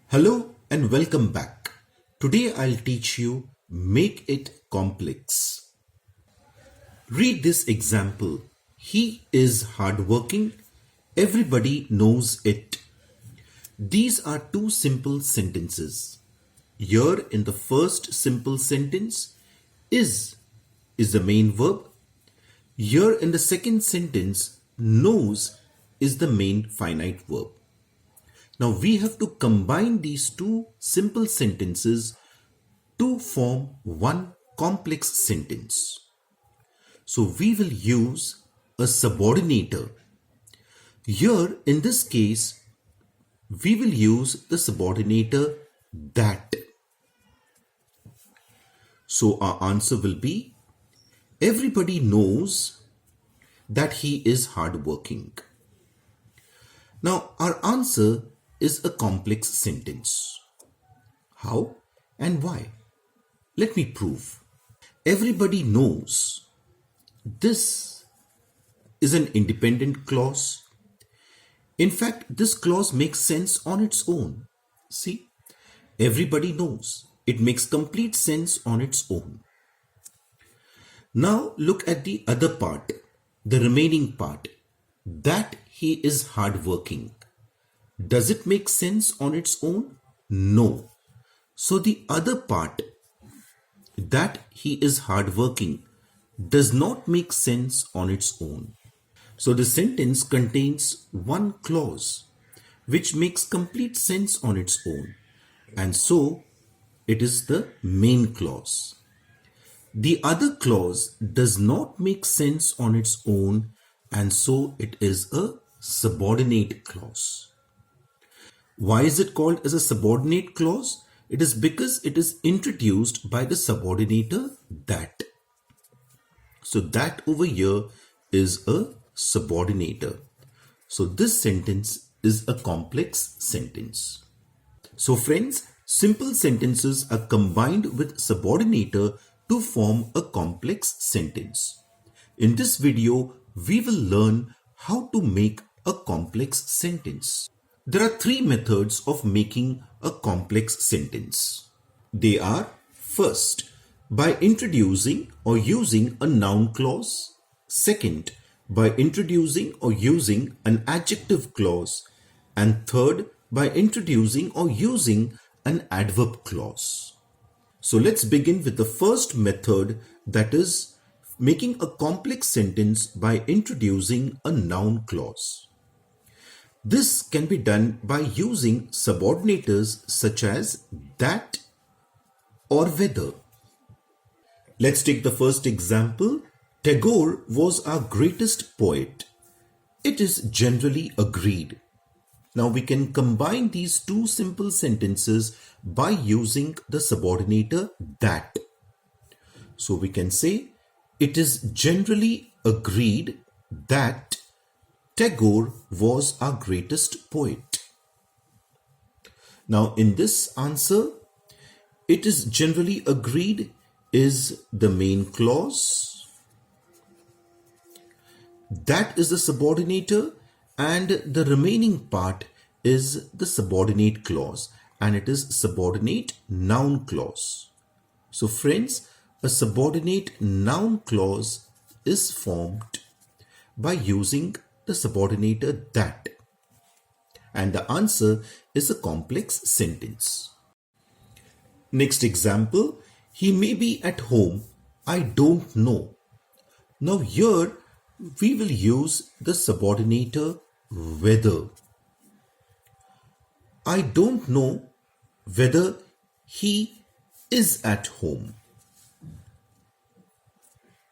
Hello and welcome back. Today I'll teach you make it complex. Read this example. He is hardworking. Everybody knows it. These are two simple sentences. Here in the first simple sentence, is the main verb. Here in the second sentence, knows is the main finite verb. Now we have to combine these two simple sentences to form one complex sentence. So we will use a subordinator. Here in this case, we will use the subordinator that. So our answer will be, everybody knows that he is hardworking. Now our answer is a complex sentence. How and why? Let me prove. Everybody knows. This is an independent clause. In fact, this clause makes sense on its own. See, everybody knows. It makes complete sense on its own. Now look at the other part, the remaining part, that he is hardworking. Does it make sense on its own? No. So the other part, that he is hardworking, does not make sense on its own. So the sentence contains one clause which makes complete sense on its own, and so it is the main clause. The other clause does not make sense on its own, and so it is a subordinate clause. Why is it called as a subordinate clause? It is because it is introduced by the subordinator that. So that over here is a subordinator. So this sentence is a complex sentence. So friends, simple sentences are combined with subordinator to form a complex sentence. In this video, we will learn how to make a complex sentence. There are three methods of making a complex sentence. They are, first, by introducing or using a noun clause. Second, by introducing or using an adjective clause. And third, by introducing or using an adverb clause. So let's begin with the first method, that is making a complex sentence by introducing a noun clause. This can be done by using subordinators such as that or whether. Let's take the first example. Tagore was our greatest poet. It is generally agreed. Now we can combine these two simple sentences by using the subordinator that. So we can say, it is generally agreed that Tagore was our greatest poet. Now in this answer, it is generally agreed is the main clause. That is the subordinator, and the remaining part is the subordinate clause, and it is subordinate noun clause. So friends, a subordinate noun clause is formed by using the subordinator that, and the answer is a complex sentence. Next example, he may be at home, I don't know. Now here we will use the subordinator whether. I don't know whether he is at home.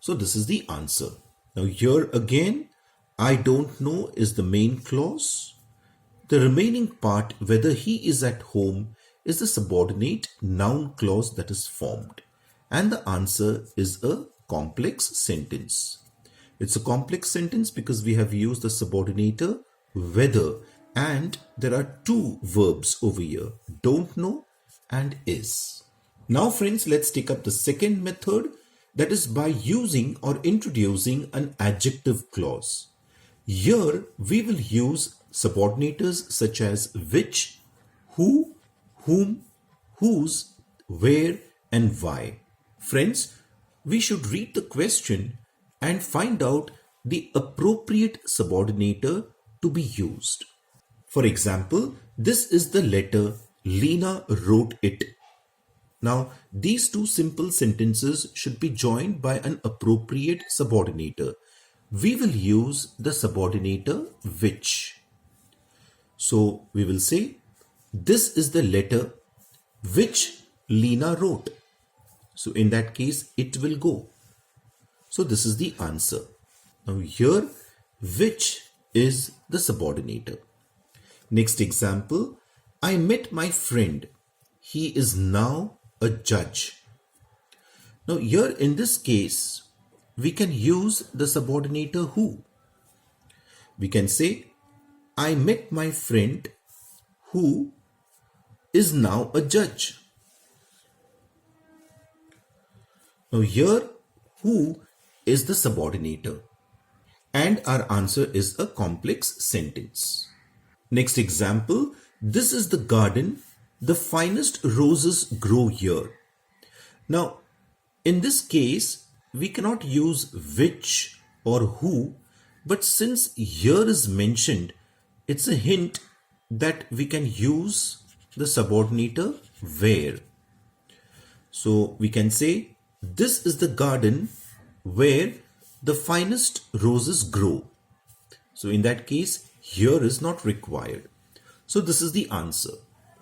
So this is the answer. Now here again, I don't know is the main clause. The remaining part, whether he is at home, is the subordinate noun clause that is formed. And the answer is a complex sentence. It's a complex sentence because we have used the subordinator whether, and there are two verbs over here, don't know and is. Now friends, let's take up the second method, that is by using or introducing an adjective clause. Here we will use subordinators such as which, who whom, whose, where, and why. Friends, we should read the question and find out the appropriate subordinator to be used. For example, this is the letter Lena wrote it. Now, these two simple sentences should be joined by an appropriate subordinator. We will use the subordinator which. So, we will say, this is the letter which Lena wrote. So, in that case, it will go. So, this is the answer. Now, here, which is the subordinator. Next example, I met my friend. He is now a judge. Now here in this case, we can use the subordinator who. We can say, I met my friend who is now a judge. Now here, who is the subordinator. And our answer is a complex sentence. Next example, this is the garden. The finest roses grow here. Now, in this case, we cannot use which or who, but since here is mentioned, it's a hint that we can use the subordinator where. So we can say, this is the garden where the finest roses grow. So in that case, here is not required. So this is the answer.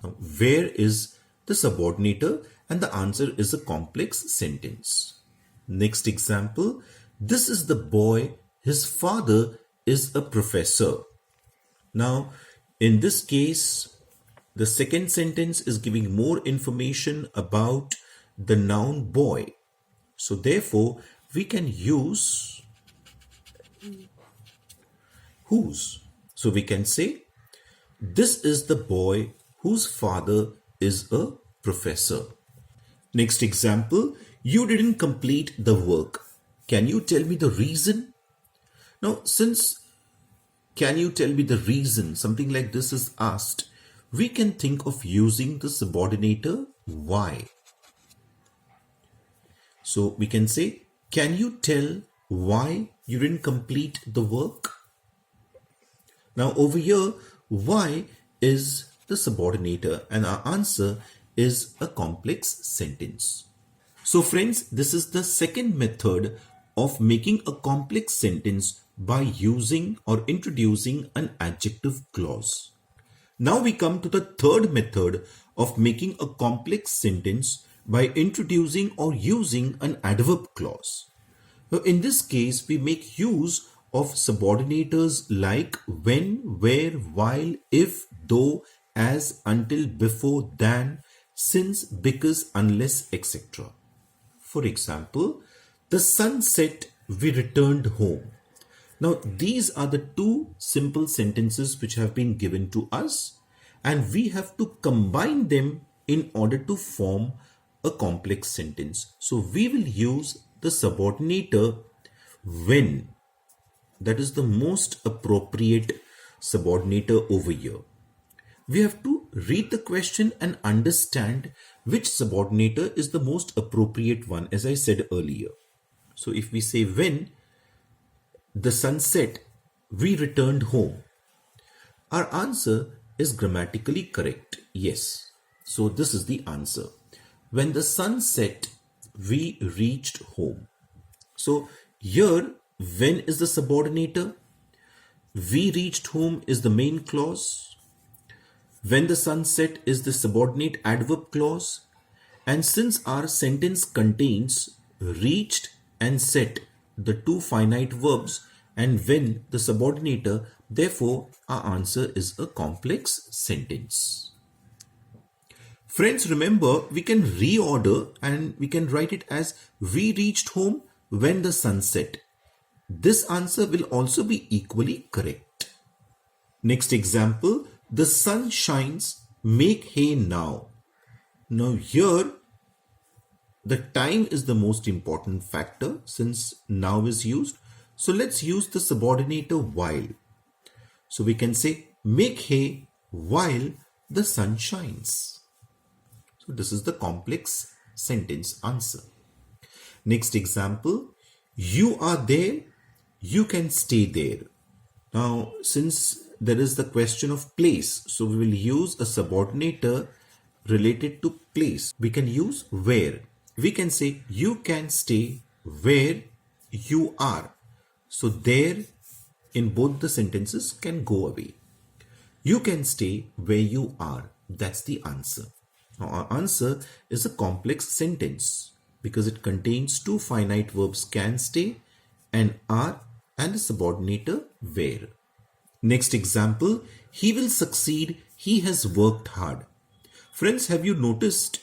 Now, where is the subordinator, and the answer is a complex sentence. Next example, this is the boy, his father is a professor. Now, in this case, the second sentence is giving more information about the noun boy. So therefore, we can use whose. So we can say, this is the boy whose father is a professor. Next example, you didn't complete the work. Can you tell me the reason? Now, since can you tell me the reason, something like this is asked, we can think of using the subordinator why. So we can say, can you tell why you didn't complete the work? Now over here, why is the subordinator, and our answer is a complex sentence. So friends, this is the second method of making a complex sentence by using or introducing an adjective clause. Now we come to the third method of making a complex sentence by introducing or using an adverb clause. Now in this case, we make use of subordinators like when, where, while, if, though, as, until, before, than, since, because, unless, etc. For example, the sun set, we returned home. Now these are the two simple sentences which have been given to us, and we have to combine them in order to form a complex sentence. So we will use the subordinator when. That is the most appropriate subordinator over here. We have to read the question and understand which subordinator is the most appropriate one, as I said earlier. So if we say when the sun set, we returned home, our answer is grammatically correct. Yes. So this is the answer. When the sun set, we reached home. So here, when is the subordinator? We reached home is the main clause. When the sun set is the subordinate adverb clause. And since our sentence contains reached and set, the two finite verbs, and when the subordinator, therefore our answer is a complex sentence. Friends, remember, we can reorder and we can write it as we reached home when the sun set. This answer will also be equally correct. Next example, the sun shines, make hay now. Now here, the time is the most important factor since now is used. So let's use the subordinator while. So we can say, make hay while the sun shines. So this is the complex sentence answer. Next example, you are there, you can stay there. Now, since there is the question of place, so we will use a subordinator related to place. We can use where. We can say you can stay where you are. So there in both the sentences can go away. You can stay where you are. That's the answer. Now our answer is a complex sentence because it contains two finite verbs can stay and are and a subordinator where. Next example, he will succeed, he has worked hard. Friends, have you noticed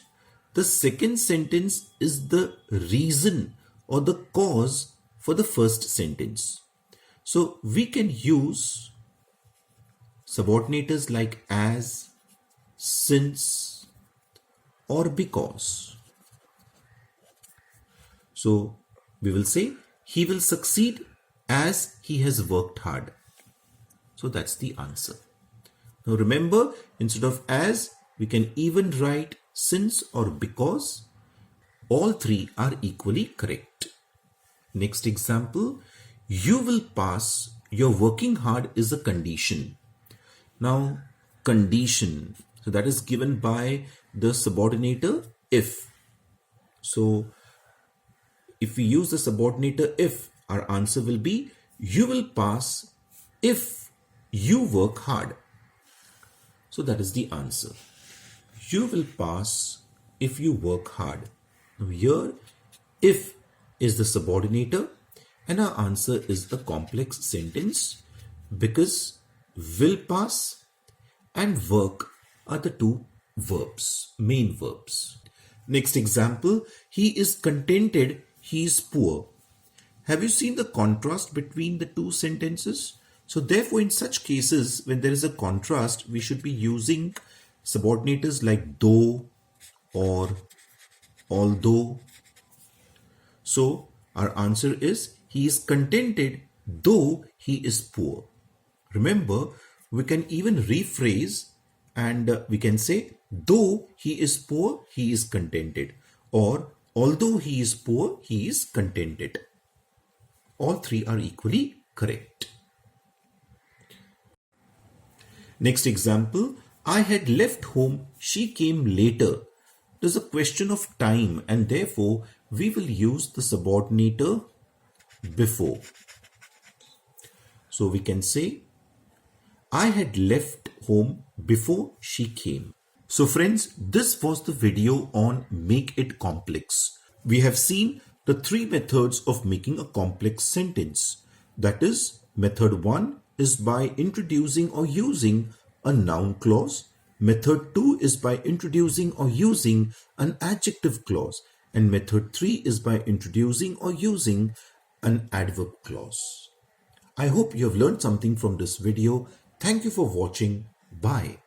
the second sentence is the reason or the cause for the first sentence. So we can use subordinators like as, since, or because. So we will say he will succeed as he has worked hard. So that's the answer. Now remember, instead of as, we can even write since or because. All three are equally correct. Next example, you will pass, your working hard is a condition. Now, condition, so that is given by the subordinator if. So, if we use the subordinator if, our answer will be you will pass if you work hard. So that is the answer. You will pass if you work hard. Now here, if is the subordinator and our answer is a complex sentence because will pass and work are the two verbs, main verbs. Next example, he is contented, he is poor. Have you seen the contrast between the two sentences? So therefore, in such cases, when there is a contrast, we should be using subordinators like though or although. So our answer is he is contented though he is poor. Remember, we can even rephrase and we can say though he is poor, he is contented, or although he is poor, he is contented. All three are equally correct. Next example, I had left home, she came later. There's a question of time and therefore we will use the subordinator before. So we can say, I had left home before she came. So friends, this was the video on Make It Complex. We have seen the three methods of making a complex sentence. That is, method 1 is by introducing or using a noun clause. Method 2 is by introducing or using an adjective clause. And method 3 is by introducing or using an adverb clause. I hope you have learned something from this video. Thank you for watching. Bye.